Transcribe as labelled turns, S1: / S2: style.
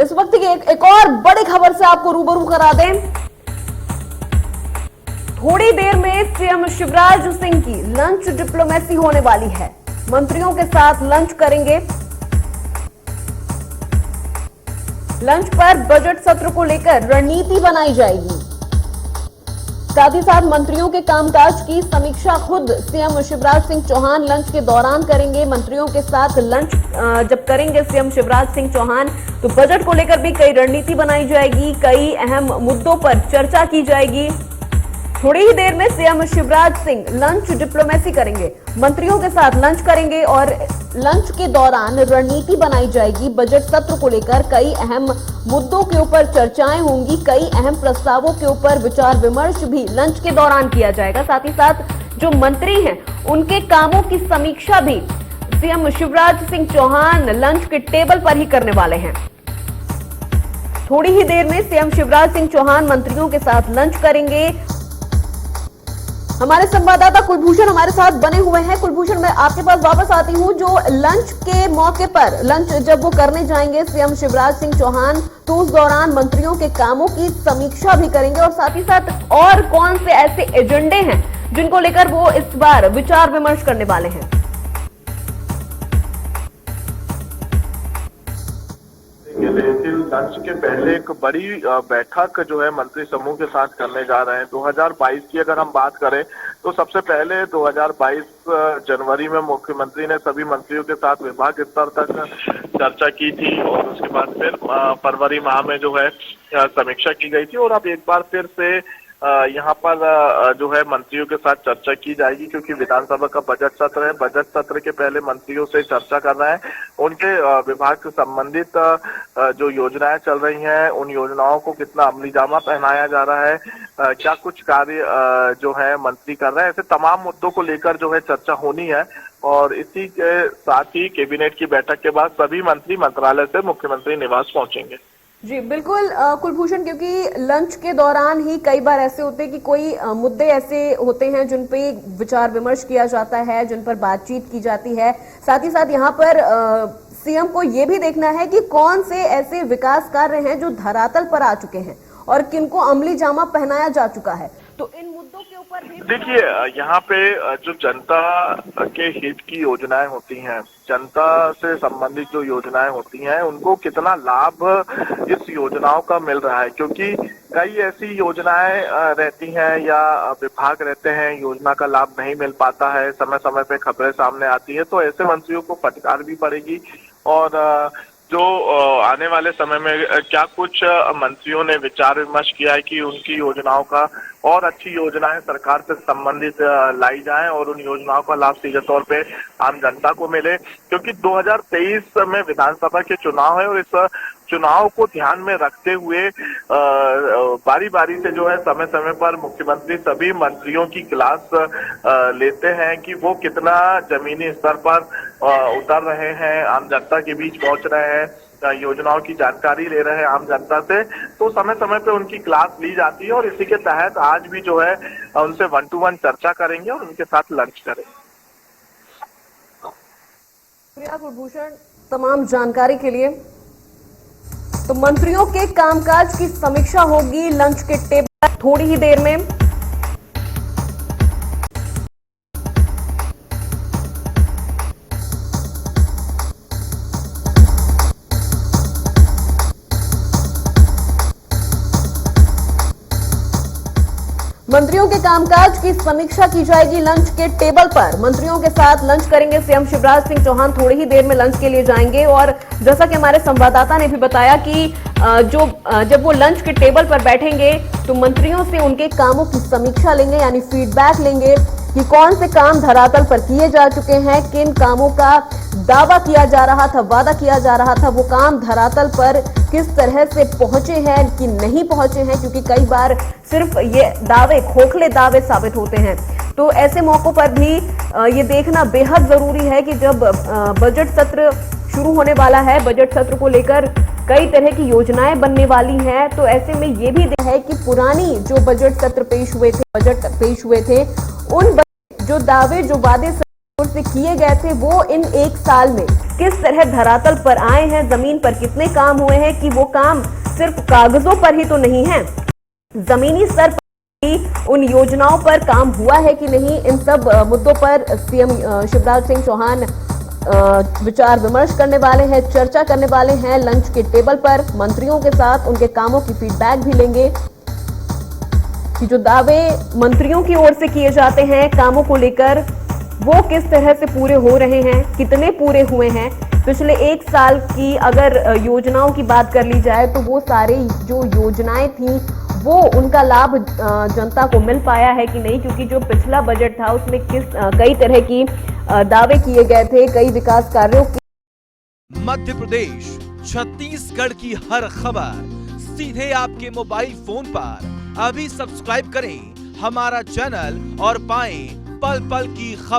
S1: इस वक्त की एक और बड़ी खबर से आपको रूबरू करा दें। थोड़ी देर में सीएम शिवराज सिंह की लंच डिप्लोमेसी होने वाली है। मंत्रियों के साथ लंच करेंगे। लंच पर बजट सत्र को लेकर रणनीति बनाई जाएगी। साथ ही साथ मंत्रियों के कामकाज की समीक्षा खुद सीएम शिवराज सिंह चौहान लंच के दौरान करेंगे। मंत्रियों के साथ लंच जब करेंगे सीएम शिवराज सिंह चौहान, तो बजट को लेकर भी कई रणनीति बनाई जाएगी, कई अहम मुद्दों पर चर्चा की जाएगी। थोड़ी ही देर में CM Shivraj Singh lunch diplomacy करेंगे, मंत्रियों के साथ लंच करेंगे और लंच के दौरान रणनीति बनाई जाएगी। बजट सत्र को लेकर कई अहम मुद्दों के ऊपर चर्चाएं होंगी, कई अहम प्रस्तावों के ऊपर विचार विमर्श भी लंच के दौरान किया जाएगा। साथ ही साथ जो मंत्री हैं उनके कामों की समीक्षा भी सीएम शिवराज सिंह चौहान लंच के टेबल पर ही करने वाले हैं। थोड़ी ही देर में सीएम शिवराज सिंह चौहान मंत्रियों के साथ लंच करेंगे। हमारे संवाददाता कुलभूषण हमारे साथ बने हुए हैं। कुलभूषण, मैं आपके पास वापस आती हूं। जो लंच के मौके पर लंच जब वो करने जाएंगे सीएम शिवराज सिंह चौहान, तो उस दौरान मंत्रियों के कामों की समीक्षा भी करेंगे और साथ ही साथ और कौन से ऐसे एजेंडे हैं जिनको लेकर वो इस बार विचार विमर्श करने वाले हैं?
S2: लेकिन लंच के पहले एक बड़ी बैठक जो है मंत्री समूह के साथ करने जा रहे हैं। 2022 की अगर हम बात करें तो सबसे पहले 2022 जनवरी में मुख्यमंत्री ने सभी मंत्रियों के साथ विभाग स्तर तक चर्चा की थी और उसके बाद फिर फरवरी माह में जो है समीक्षा की गई थी और अब एक बार फिर से यहाँ पर जो है मंत्रियों के साथ चर्चा की जाएगी, क्योंकि विधानसभा का बजट सत्र है। बजट सत्र के पहले मंत्रियों से चर्चा करना है, उनके विभाग से संबंधित जो योजनाएं चल रही हैं उन योजनाओं को कितना अमलीजामा पहनाया जा रहा है, क्या कुछ कार्य जो है मंत्री कर रहे हैं, ऐसे तमाम मुद्दों को लेकर जो है चर्चा होनी है। और इसी के साथ ही कैबिनेट की बैठक के बाद सभी मंत्री मंत्रालय से मुख्यमंत्री निवास पहुंचेंगे।
S1: जी बिल्कुल कुलभूषण, क्योंकि लंच के दौरान ही कई बार ऐसे होते हैं कि कोई मुद्दे ऐसे होते हैं जिन पे विचार विमर्श किया जाता है, जिन पर बातचीत की जाती है। साथ ही साथ यहाँ पर सीएम को ये भी देखना है कि कौन से ऐसे विकास कार्य हैं जो धरातल पर आ चुके हैं और किनको अमली जामा पहनाया जा चुका है। तो इन मुद्दों के ऊपर भी
S2: देखिए, यहाँ पे जो जनता के हित की योजनाएं होती हैं, जनता से संबंधित जो योजनाएं होती हैं, उनको कितना लाभ इस योजनाओं का मिल रहा है, क्योंकि कई ऐसी योजनाएं रहती हैं या विभाग रहते हैं, योजना का लाभ नहीं मिल पाता है, समय समय पे खबरें सामने आती है, तो ऐसे मंत्रियों को फटकार भी पड़ेगी। और जो आने वाले समय में क्या कुछ मंत्रियों ने विचार विमर्श किया है कि उनकी योजनाओं का और अच्छी योजनाएं सरकार से संबंधित लाई जाएं और उन योजनाओं का लाभ सीधे तौर पे आम जनता को मिले, क्योंकि 2023 में विधानसभा के चुनाव है और इस चुनाव को ध्यान में रखते हुए बारी बारी से जो है समय समय पर मुख्यमंत्री सभी मंत्रियों की क्लास लेते हैं कि वो कितना जमीनी स्तर पर उतर रहे हैं, आम जनता के बीच पहुंच रहे हैं, योजनाओं की जानकारी ले रहे हैं आम जनता से। तो समय समय पे उनकी क्लास ली जाती है और इसी के तहत आज भी जो है उनसे 1-to-1 चर्चा करेंगे और उनके साथ लंच करेंगे।
S1: शुक्रिया कुलभूषण तमाम जानकारी के लिए। तो मंत्रियों के कामकाज की समीक्षा होगी लंच के टेबल थोड़ी ही देर में। मंत्रियों के कामकाज की समीक्षा की जाएगी लंच के टेबल पर। मंत्रियों के साथ लंच करेंगे सीएम शिवराज सिंह चौहान, थोड़ी ही देर में लंच के लिए जाएंगे। और जैसा कि हमारे संवाददाता ने भी बताया कि जब वो लंच के टेबल पर बैठेंगे तो मंत्रियों से उनके कामों की समीक्षा लेंगे, यानी फीडबैक लेंगे कि कौन से काम धरातल पर किए जा चुके हैं, किन कामों का दावा किया जा रहा था, वादा किया जा रहा था, वो काम धरातल पर किस तरह से पहुंचे हैं कि नहीं पहुंचे हैं, क्योंकि कई बार सिर्फ ये दावे खोखले दावे साबित होते हैं। तो ऐसे मौकों पर भी ये देखना बेहद जरूरी है कि जब बजट सत्र शुरू होने वाला है, बजट सत्र को लेकर कई तरह की योजनाएं बनने वाली हैं, तो ऐसे में ये भी है कि पुरानी जो बजट सत्र पेश हुए थे, बजट पेश हुए थे, उन जो दावे जो वादे ओर से किए गए थे वो इन एक साल में किस तरह धरातल पर आए हैं, जमीन पर कितने काम हुए हैं कि वो काम सिर्फ कागजों पर ही तो नहीं है, जमीनी स्तर पर भी उन योजनाओं पर काम हुआ है कि नहीं। इन सब मुद्दों पर सीएम शिवराज सिंह चौहान विचार विमर्श करने वाले हैं, चर्चा करने वाले हैं लंच के टेबल पर मंत्रियों के साथ। उनके कामों की फीडबैक भी लेंगे कि जो दावे मंत्रियों की ओर से किए जाते हैं कामों को लेकर वो किस तरह से पूरे हो रहे हैं, कितने पूरे हुए हैं। पिछले एक साल की अगर योजनाओं की बात कर ली जाए तो वो सारे जो योजनाएं थी वो उनका लाभ जनता को मिल पाया है कि नहीं, क्योंकि जो पिछला बजट था उसमें कई तरह की दावे किए गए थे, कई विकास कार्यों की।
S3: मध्य प्रदेश छत्तीसगढ़ की हर खबर सीधे आपके मोबाइल फोन पर। अभी सब्सक्राइब करें हमारा चैनल और पाएं पल पल की खबर।